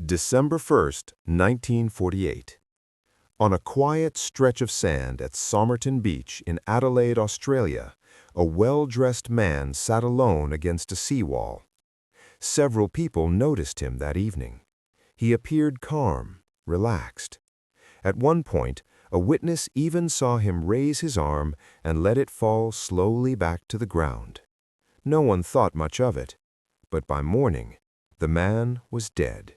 December 1st, 1948. On a quiet stretch of sand at Somerton Beach in Adelaide, Australia, a well-dressed man sat alone against a seawall. Several people noticed him that evening. He appeared calm, relaxed. At one point, a witness even saw him raise his arm and let it fall slowly back to the ground. No one thought much of it, but by morning, the man was dead.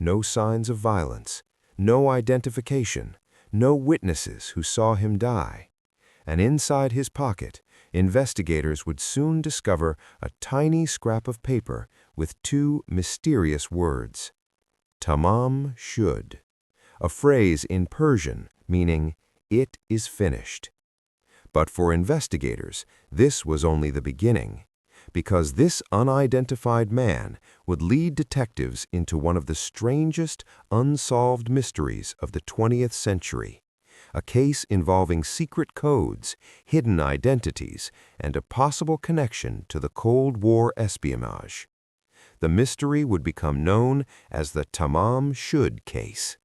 No signs of violence, no identification, no witnesses who saw him die. And inside his pocket, investigators would soon discover a tiny scrap of paper with two mysterious words. Tamam Shud, a phrase in Persian meaning, "It is finished." But for investigators, this was only the beginning, because this unidentified man would lead detectives into one of the strangest unsolved mysteries of the 20th century, a case involving secret codes, hidden identities, and a possible connection to the Cold War espionage. The mystery would become known as the Tamam Shud case,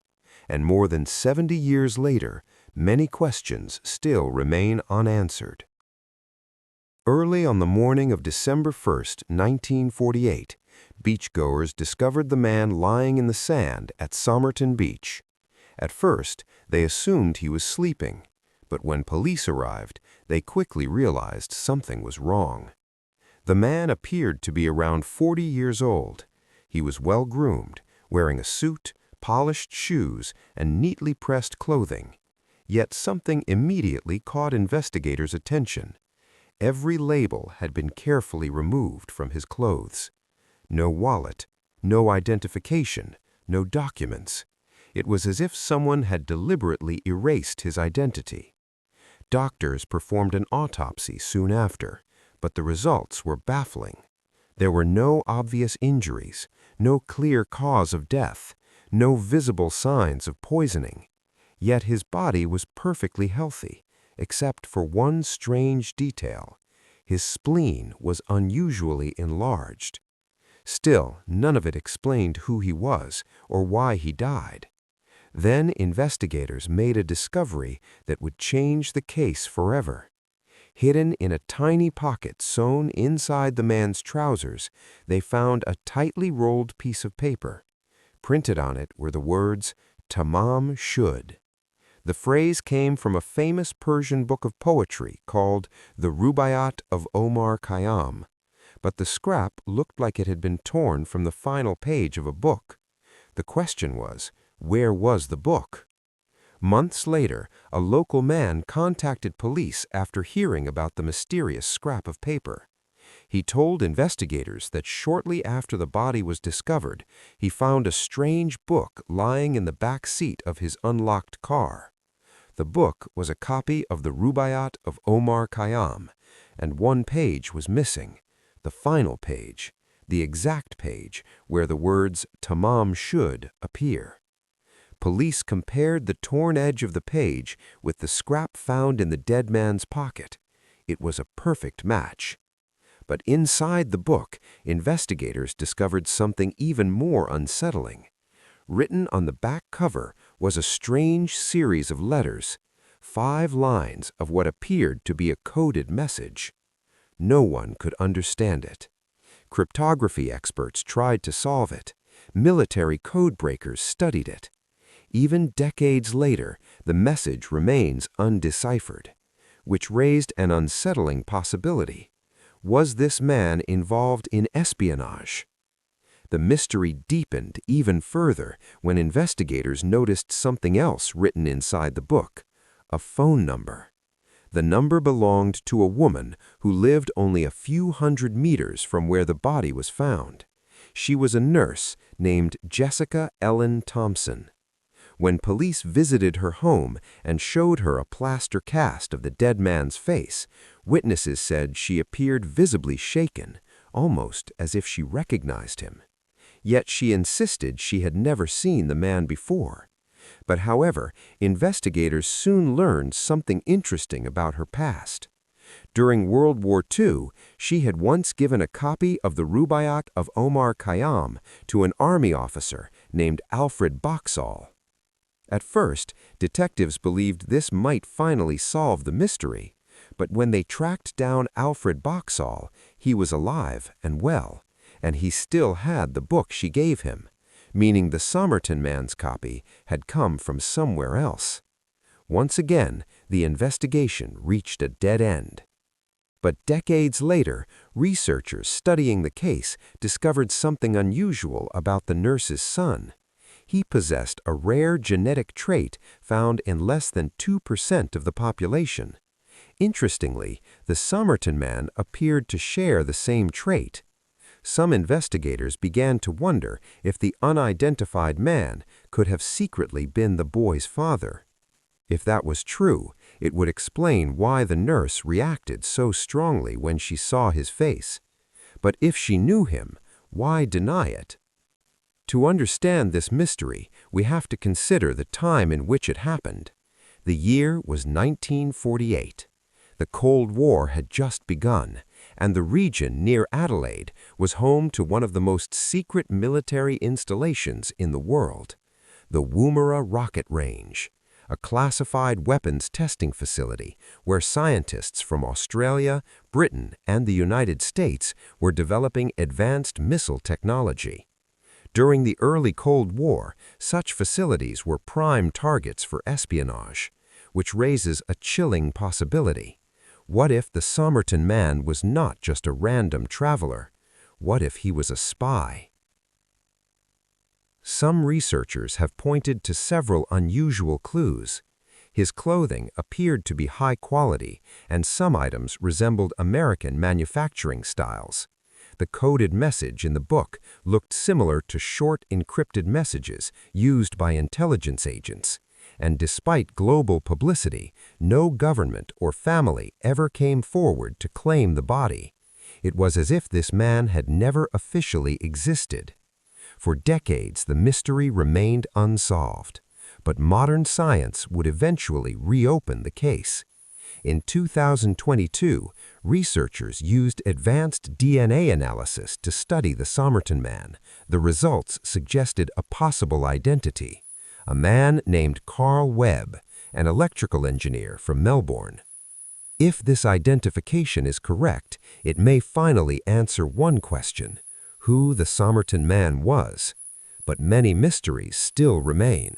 and more than 70 years later, many questions still remain unanswered. Early on the morning of December 1st, 1948, beachgoers discovered the man lying in the sand at Somerton Beach. At first, they assumed he was sleeping, but when police arrived, they quickly realized something was wrong. The man appeared to be around 40 years old. He was well-groomed, wearing a suit, polished shoes, and neatly pressed clothing. Yet something immediately caught investigators' attention. Every label had been carefully removed from his clothes. No wallet, no identification, no documents. It was as if someone had deliberately erased his identity. Doctors performed an autopsy soon after, but the results were baffling. There were no obvious injuries, no clear cause of death, no visible signs of poisoning. Yet his body was perfectly healthy, except for one strange detail. His spleen was unusually enlarged. Still, none of it explained who he was or why he died. Then investigators made a discovery that would change the case forever. Hidden in a tiny pocket sewn inside the man's trousers, they found a tightly rolled piece of paper. Printed on it were the words, Tamam Shud. The phrase came from a famous Persian book of poetry called the Rubaiyat of Omar Khayyam, but the scrap looked like it had been torn from the final page of a book. The question was, where was the book? Months later, a local man contacted police after hearing about the mysterious scrap of paper. He told investigators that shortly after the body was discovered, he found a strange book lying in the back seat of his unlocked car. The book was a copy of the Rubaiyat of Omar Khayyam, and one page was missing, the final page, the exact page where the words Tamam Shud appear. Police compared the torn edge of the page with the scrap found in the dead man's pocket. It was a perfect match. But inside the book, investigators discovered something even more unsettling. Written on the back cover was a strange series of letters, 5 lines of what appeared to be a coded message. No one could understand it. Cryptography experts tried to solve it. Military codebreakers studied it. Even decades later, the message remains undeciphered, which raised an unsettling possibility. Was this man involved in espionage? The mystery deepened even further when investigators noticed something else written inside the book, a phone number. The number belonged to a woman who lived only a few hundred meters from where the body was found. She was a nurse named Jessica Ellen Thompson. When police visited her home and showed her a plaster cast of the dead man's face, witnesses said she appeared visibly shaken, almost as if she recognized him. Yet she insisted she had never seen the man before. But however, investigators soon learned something interesting about her past. During World War II, she had once given a copy of the Rubaiyat of Omar Khayyam to an army officer named Alfred Boxall. At first, detectives believed this might finally solve the mystery, but when they tracked down Alfred Boxall, he was alive and well, and he still had the book she gave him, meaning the Somerton Man's copy had come from somewhere else. Once again, the investigation reached a dead end. But decades later, researchers studying the case discovered something unusual about the nurse's son. He possessed a rare genetic trait found in less than 2% of the population. Interestingly, the Somerton Man appeared to share the same trait. Some investigators began to wonder if the unidentified man could have secretly been the boy's father. If that was true, it would explain why the nurse reacted so strongly when she saw his face. But if she knew him, why deny it? To understand this mystery, we have to consider the time in which it happened. The year was 1948. The Cold War had just begun, and the region near Adelaide was home to one of the most secret military installations in the world, the Woomera Rocket Range, a classified weapons testing facility where scientists from Australia, Britain, and the United States were developing advanced missile technology. During the early Cold War, such facilities were prime targets for espionage, which raises a chilling possibility. What if the Somerton Man was not just a random traveler? What if he was a spy? Some researchers have pointed to several unusual clues. His clothing appeared to be high quality, and some items resembled American manufacturing styles. The coded message in the book looked similar to short encrypted messages used by intelligence agents. And despite global publicity, no government or family ever came forward to claim the body. It was as if this man had never officially existed. For decades, the mystery remained unsolved, but modern science would eventually reopen the case. In 2022, researchers used advanced DNA analysis to study the Somerton Man. The results suggested a possible identity: a man named Carl Webb, an electrical engineer from Melbourne. If this identification is correct, it may finally answer one question: who the Somerton Man was. But many mysteries still remain.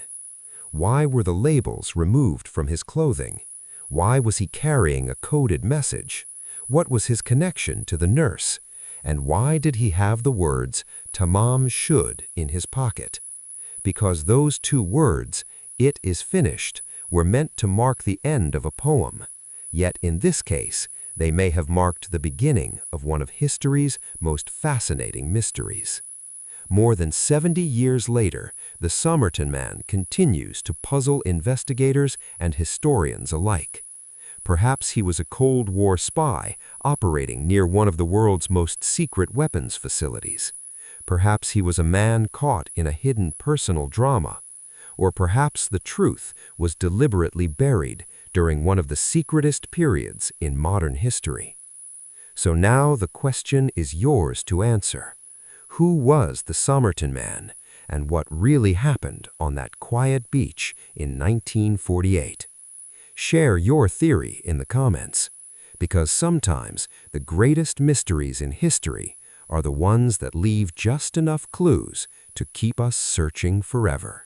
Why were the labels removed from his clothing? Why was he carrying a coded message? What was his connection to the nurse? And why did he have the words Tamam Shud in his pocket? Because those two words, "it is finished," were meant to mark the end of a poem. Yet in this case, they may have marked the beginning of one of history's most fascinating mysteries. More than 70 years later, the Somerton Man continues to puzzle investigators and historians alike. Perhaps he was a Cold War spy operating near one of the world's most secret weapons facilities. Perhaps he was a man caught in a hidden personal drama. Or perhaps the truth was deliberately buried during one of the secretest periods in modern history. So now the question is yours to answer. Who was the Somerton Man, and what really happened on that quiet beach in 1948? Share your theory in the comments, because sometimes the greatest mysteries in history are the ones that leave just enough clues to keep us searching forever.